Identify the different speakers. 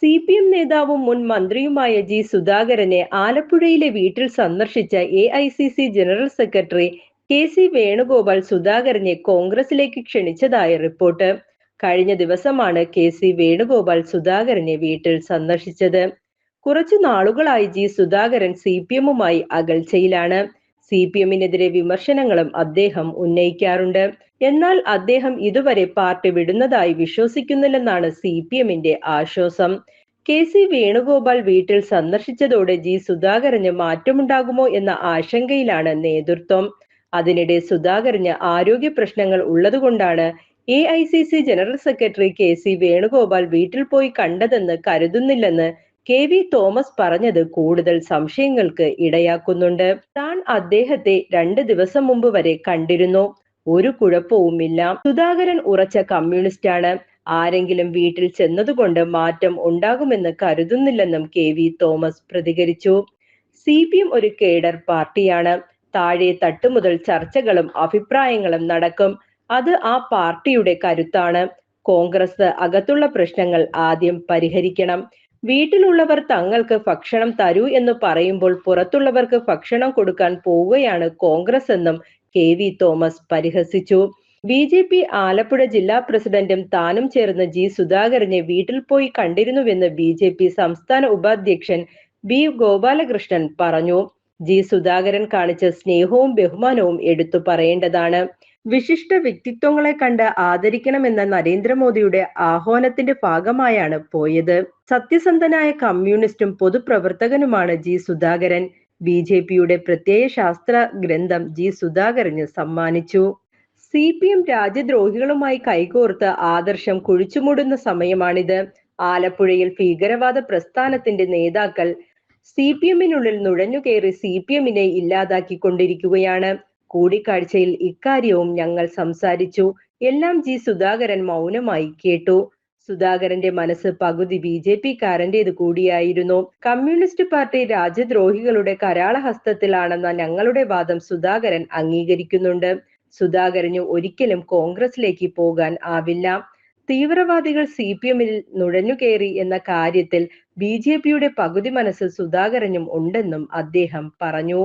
Speaker 1: CPM നേതാവും മുൻ മന്ത്രിയുമായ ജി സുധാകരനെ ആലപ്പുഴയിലെ വീട്ടിൽ സന്ദർശിച്ച AICC general secretary KC Venugopal സുധാകരനെ കോൺഗ്രസിലേക്ക് ക്ഷണിച്ചതായി റിപ്പോർട്ട്. കഴിഞ്ഞ ദിവസമാണ് KC വേണുഗോപാൽ സുധാകരനെ വീട്ടിൽ സന്ദർശിച്ചത്. കുറച്ചു നാളുകളായി ജി സുധാകരൻ CPMുമായി അകൽച്ചയിലാണ്. CPMനെതിരെ വിമർശനങ്ങളും അദ്ദേഹം ഉന്നയിക്കാറുണ്ട്. എന്നാൽ അദ്ദേഹം ഇതുവരെ പാർട്ടി വിടുന്നതായി വിശ്വസിക്കുന്നില്ലെന്നാണ് CPMന്റെ ആശ്വാസം. KC വേണുഗോപാൽ വീട്ടിൽ സന്ദർശിച്ചതോടെ ജി സുധാകരന് മാറ്റമുണ്ടാകുമോ എന്ന ആശങ്കയിലാണ് നേതൃത്വം. അതിനിടെ സുധാകരന് ആരോഗ്യ പ്രശ്നങ്ങൾ ഉള്ളതുകൊണ്ടാണ് AICC general secretary KC Venugopal വീട്ടിൽ പോയി കണ്ടതെന്ന് കരുതുന്നില്ലെന്ന് KV തോമസ് പറഞ്ഞത് കൂടുതൽ സംശയങ്ങൾക്ക് ഇടയാക്കുന്നുണ്ട്. താൻ അദ്ദേഹത്തെ 2 ദിവസം മുമ്പ് വരെ കണ്ടിരുന്നു. ഒരു കുഴപ്പവുമില്ല. സുധാകരൻ ഉറച്ച കമ്മ്യൂണിസ്റ്റാണ്. ആരെങ്കിലും വീട്ടിൽ ചെന്നതുകൊണ്ട് മാറ്റം ഉണ്ടാകുമെന്ന് കരുതുന്നില്ലെന്നും KV തോമസ് പ്രതികരിച്ചു. CPM ഒരു കേഡർ പാർട്ടിയാണ്. താഴെ തട്ട് മുതൽ ചർച്ചകളും അഭിപ്രായങ്ങളും നടക്കും. അത് ആ പാർട്ടിയുടെ കരുത്താണ്. കോൺഗ്രസ് അകത്തുള്ള പ്രശ്നങ്ങൾ ആദ്യം പരിഹരിക്കണം. വീട്ടിലുള്ളവർ തങ്ങൾക്ക് ഭക്ഷണം തരൂ എന്ന് പറയുമ്പോൾ പുറത്തുള്ളവർക്ക് ഭക്ഷണം കൊടുക്കാൻ പോവുകയാണ് കോൺഗ്രസ് എന്നും KV തോമസ് പരിഹസിച്ചു. BJP ആലപ്പുഴ ജില്ലാ പ്രസിഡന്റും താനും ചേർന്ന് ജി സുധാകരനെ വീട്ടിൽ പോയി കണ്ടിരുന്നുവെന്ന് BJP സംസ്ഥാന ഉപാധ്യക്ഷൻ B ഗോപാലകൃഷ്ണൻ പറഞ്ഞു. ജി സുധാകരൻ കാണിച്ച സ്നേഹവും ബഹുമാനവും എടുത്തു പറയേണ്ടതാണ്. വിശിഷ്ട വ്യക്തിത്വങ്ങളെ കണ്ട് ആദരിക്കണമെന്ന നരേന്ദ്രമോദിയുടെ ആഹ്വാനത്തിന്റെ ഭാഗമായാണ് പോയത്. സത്യസന്ധനായ കമ്മ്യൂണിസ്റ്റും പൊതുപ്രവർത്തകനുമാണ് ജി സുധാകരൻ. BJPയുടെ പ്രത്യയശാസ്ത്ര ഗ്രന്ഥം ജി സുധാകരന് സമ്മാനിച്ചു. CPM രാജ്യദ്രോഹികളുമായി കൈകോർത്ത് ആദർശം കുഴിച്ചുമൂടുന്ന സമയമാണിത്. ആലപ്പുഴയിൽ ഭീകരവാദ പ്രസ്ഥാനത്തിന്റെ നേതാക്കൾ CPMനുള്ളിൽ നുഴഞ്ഞുകയറി CPMനെ ഇല്ലാതാക്കിക്കൊണ്ടിരിക്കുകയാണ്. കൂടിക്കാഴ്ചയിൽ ഇക്കാര്യവും ഞങ്ങൾ സംസാരിച്ചു. എല്ലാം ജി സുധാകരൻ മൗനമായി കേട്ടു. സുധാകരന്റെ മനസ്സ് പകുതി BJPക്കാരന്റേത് കൂടിയായിരുന്നു. കമ്മ്യൂണിസ്റ്റ് പാർട്ടി രാജ്യദ്രോഹികളുടെ കരാളഹസ്തത്തിലാണെന്ന ഞങ്ങളുടെ വാദം സുധാകരൻ അംഗീകരിക്കുന്നുണ്ട്. സുധാകരന് ഒരിക്കലും കോൺഗ്രസിലേക്ക് പോകാൻ ആവില്ല. തീവ്രവാദികൾ CPMൽ നുഴഞ്ഞുകയറി എന്ന കാര്യത്തിൽ BJPയുടെ പകുതി മനസ്സ് സുധാകരനും ഉണ്ടെന്നും അദ്ദേഹം പറഞ്ഞു.